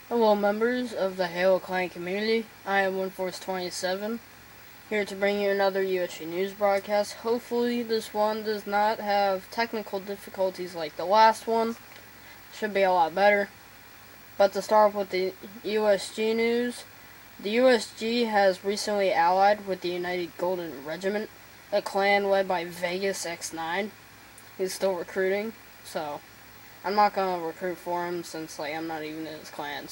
Hello, members of the Halo Clan community. I am OneForce27, here to bring you another USG news broadcast. Hopefully, this one does not have technical difficulties like the last one. Should be a lot better. But to start with the USG news, the USG has recently allied with the United Golden Regiment, a clan led by Vegas X9. He's still recruiting, so I'm not gonna recruit for him since I'm not even in his clan.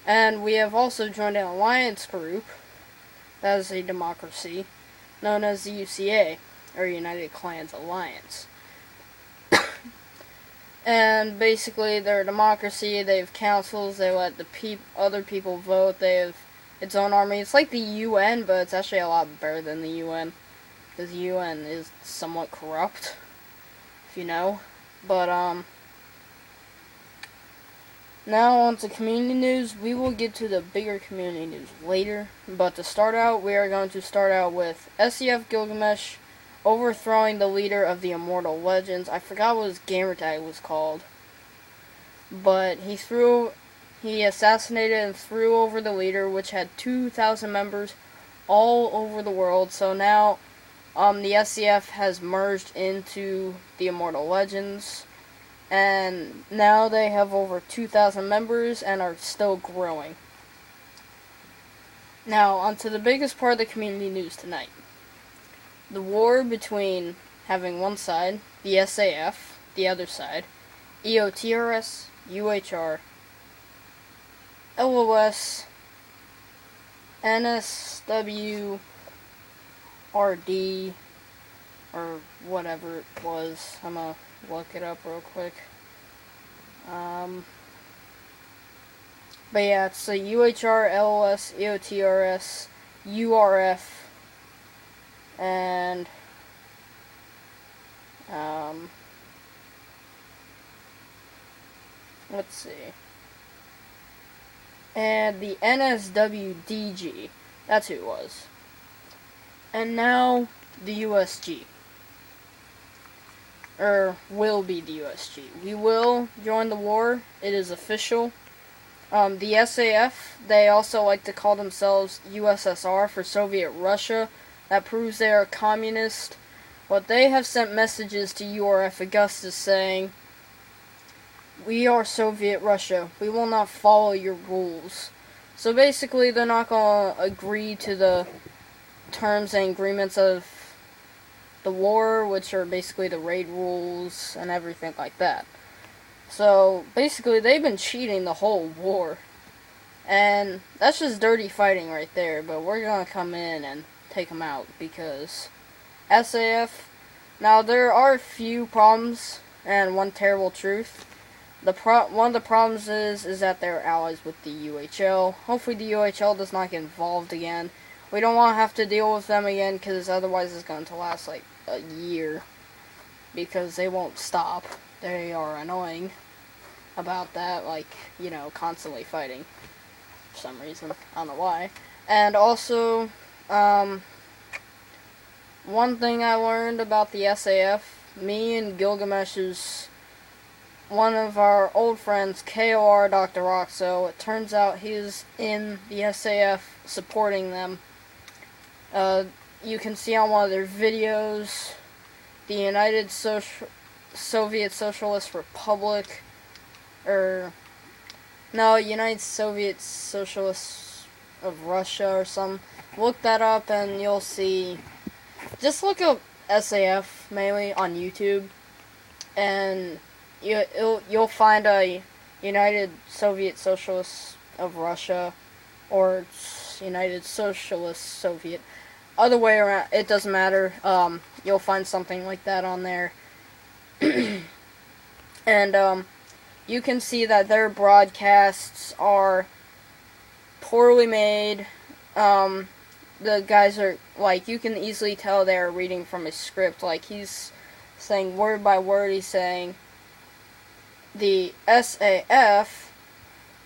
And we have also joined an alliance group that is a democracy known as the UCA, or United Clans Alliance. And basically, they're a democracy. They have councils. They let the other people vote. They have its own army. It's like the UN, but it's actually a lot better than the UN, because the UN is somewhat corrupt, if you know. But now on to community news. We will get to the bigger community news later, but to start out, we are going to start out with SEF Gilgamesh overthrowing the leader of the Immortal Legends. I forgot what his gamertag was called, but he assassinated and threw over the leader, which had 2,000 members all over the world. So now, the SEF has merged into the Immortal Legends, and now they have over 2,000 members and are still growing. Now, onto the biggest part of the community news tonight. The war between having one side, the SAF, the other side, EOTRS, UHR, LOS, NSW, RD, or whatever it was. I'm gonna look it up real quick. But yeah, it's the UHR, LOS, EOTRS, URF, and let's see, and the NSWDG. That's who it was. And now the USG, will be the USG. We will join the war. It is official. The SAF, they also like to call themselves USSR for Soviet Russia. That proves they are communist. But they have sent messages to URF Augustus saying, "We are Soviet Russia. We will not follow your rules." So basically, they're not going to agree to the terms and agreements of the war, which are basically the raid rules and everything like that. So basically, they've been cheating the whole war. And that's just dirty fighting right there. But we're going to come in and take them out, because SAF, now there are a few problems and one terrible truth. One of the problems is that they're allies with the UHL. Hopefully the UHL does not get involved again. We don't want to have to deal with them again, because otherwise it's going to last like a year, because they won't stop. They are annoying about that, constantly fighting for some reason. I don't know why. And also, one thing I learned about the SAF, me and Gilgamesh's one of our old friends, KOR Dr. Roxo, it turns out he's in the SAF supporting them. You can see on one of their videos, the United Soviet Socialist Republic, United Soviet Socialists of Russia or something. Look that up and you'll see. Just look up SAF mainly on YouTube, and you'll find a United Soviet Socialists of Russia, or United Socialist Soviet. Other way around, it doesn't matter. You'll find something like that on there. And you can see that their broadcasts are poorly made. The guys are, you can easily tell they're reading from a script. He's saying word by word, he's saying the SAF,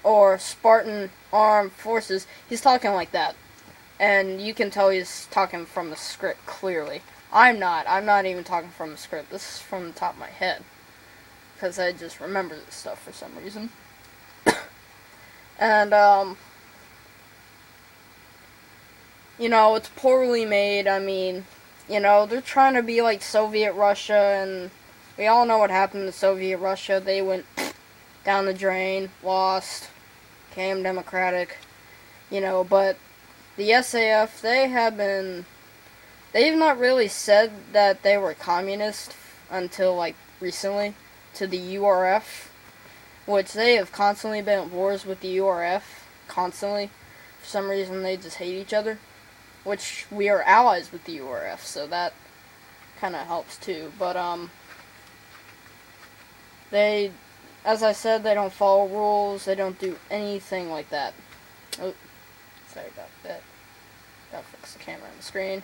or Spartan Armed Forces, he's talking like that. And you can tell he's talking from the script clearly. I'm not even talking from the script. This is from the top of my head, because I just remember this stuff for some reason. And, it's poorly made. I mean, they're trying to be like Soviet Russia, and we all know what happened to Soviet Russia. They went down the drain, lost, became democratic, but the SAF, they've not really said that they were communist until, like, recently, to the URF, which they have constantly been at wars with the URF, constantly. For some reason, they just hate each other, which we are allies with the URF, so that kind of helps too. But, they, as I said, they don't follow rules, they don't do anything like that. Oh, sorry about that. Gotta fix the camera on the screen.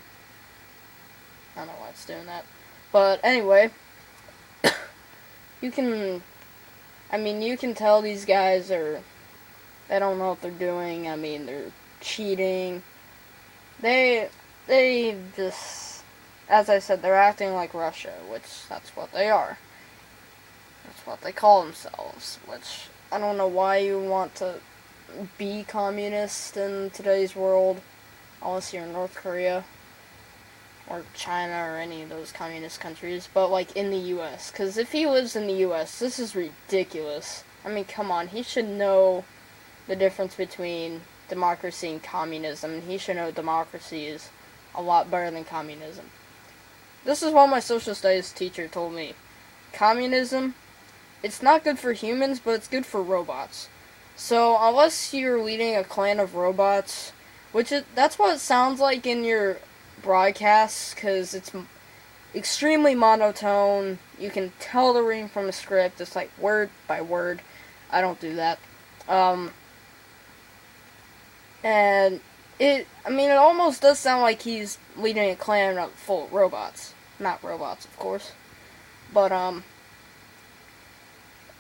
I don't know why it's doing that. But anyway, you can tell these guys they don't know what they're doing. I mean, they're cheating. They just, as I said, they're acting like Russia, which that's what they are. That's what they call themselves, which I don't know why you want to be communist in today's world, unless you're in North Korea or China or any of those communist countries, but like in the US, because if he lives in the US, this is ridiculous. I mean, come on, he should know the difference between democracy and communism, and he should know democracy is a lot better than communism. This is what my social studies teacher told me. Communism, it's not good for humans, but it's good for robots. So, unless you're leading a clan of robots, that's what it sounds like in your broadcasts, because it's extremely monotone. You can tell they're reading from a script. It's like word by word. I don't do that. And it almost does sound like he's leading a clan full of robots. Not robots, of course. But,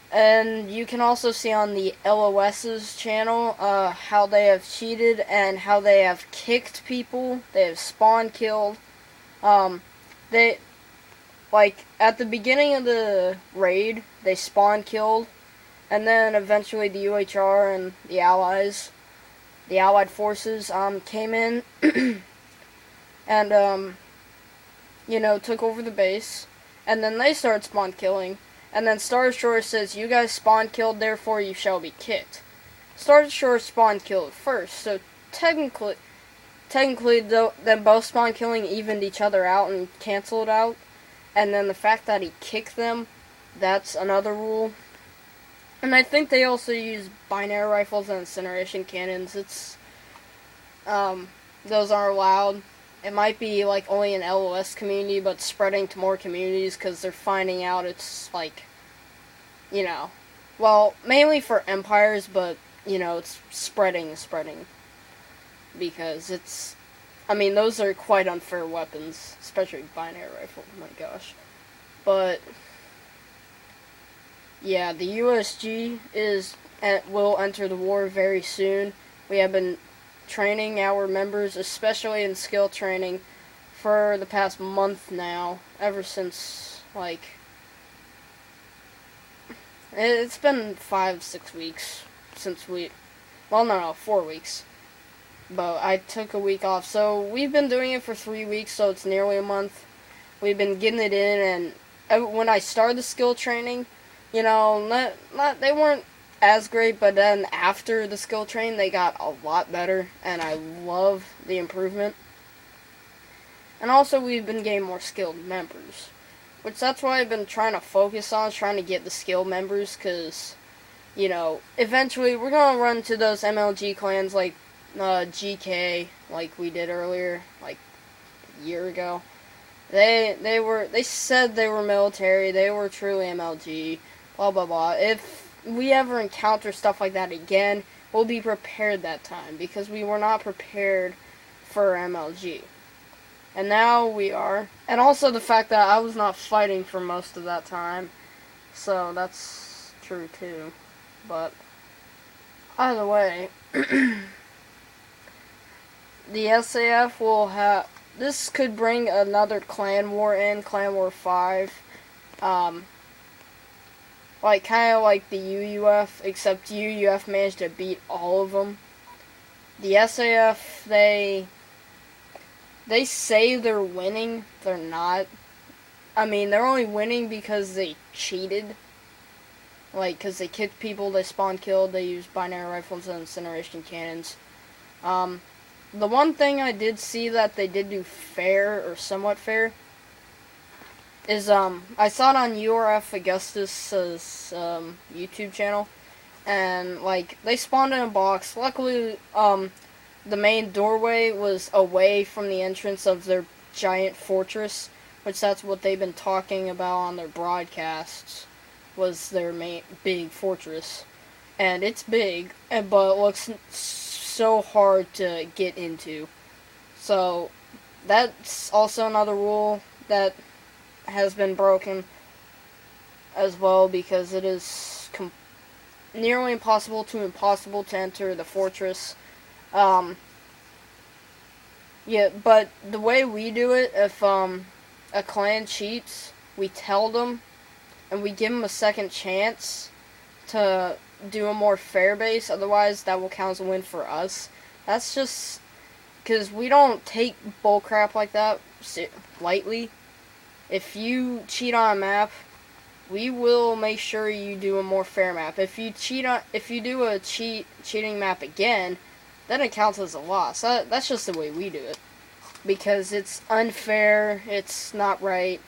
and you can also see on the LOS's channel, how they have cheated and how they have kicked people. They have spawn killed. They, like, at the beginning of the raid, they spawn killed. And then eventually the UHR and the allies, the allied forces, came in and, took over the base. And then they started spawn killing. And then Star Destroyer says, you guys spawn killed, therefore you shall be kicked. Star Destroyer spawn killed first, so technically, then both spawn killing evened each other out and canceled out. And then the fact that he kicked them, that's another rule. And I think they also use binary rifles and incineration cannons. Those aren't allowed. It might be, like, only an LOS community, but spreading to more communities, because they're finding out it's, like, well, mainly for empires, but, it's spreading, because those are quite unfair weapons, especially binary rifle, oh my gosh. But, yeah, the USG will enter the war very soon. We have been training our members, especially in skill training, for the past month now, ever since, like, it's been 5-6 weeks since 4 weeks, but I took a week off, so we've been doing it for 3 weeks, so it's nearly a month. We've been getting it in, and when I started the skill training, they weren't as great, but then after the skill train, they got a lot better, and I love the improvement. And also, we've been getting more skilled members, which that's why I've been trying to focus on, trying to get the skilled members, because, eventually we're going to run to those MLG clans like GK, like we did earlier, like a year ago. They said they were military, they were truly MLG, blah blah blah. If we ever encounter stuff like that again, we'll be prepared that time, because we were not prepared for MLG. And now we are. And also the fact that I was not fighting for most of that time, so that's true too. But either way, the SAF will have, this could bring another clan war in, Clan War 5. like kind of like the UUF, except UUF managed to beat all of them. The SAF, they say they're winning, they're not. I mean, they're only winning because they cheated. Like, because they kicked people, they spawn killed, they used binary rifles and incineration cannons. The one thing I did see that they did do fair, or somewhat fair, is, I saw it on URF Augustus's, YouTube channel, and, like, they spawned in a box. Luckily, the main doorway was away from the entrance of their giant fortress, which that's what they've been talking about on their broadcasts, was their main big fortress. And it's big, but it looks so hard to get into. So, that's also another rule that has been broken as well, because it is nearly impossible to enter the fortress. Yeah, but the way we do it, if a clan cheats, we tell them, and we give them a second chance to do a more fair base. Otherwise, that will count as a win for us. That's just because we don't take bullcrap like that lightly. If you cheat on a map, we will make sure you do a more fair map. If you do a cheating map again, then it counts as a loss. That's just the way we do it, because it's unfair. It's not right.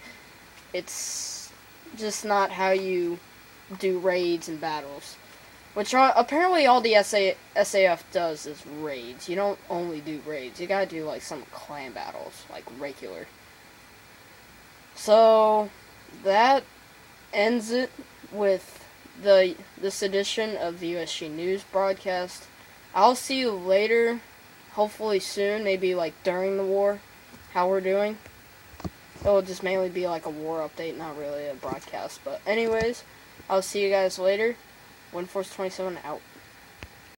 It's just not how you do raids and battles, which are apparently all the SAF does is raids. You don't only do raids. You gotta do like some clan battles, like regular. So that ends it with this edition of the USG News broadcast. I'll see you later, hopefully soon, maybe like during the war, how we're doing. It'll just mainly be like a war update, not really a broadcast. But anyways, I'll see you guys later. WindForce 27 out.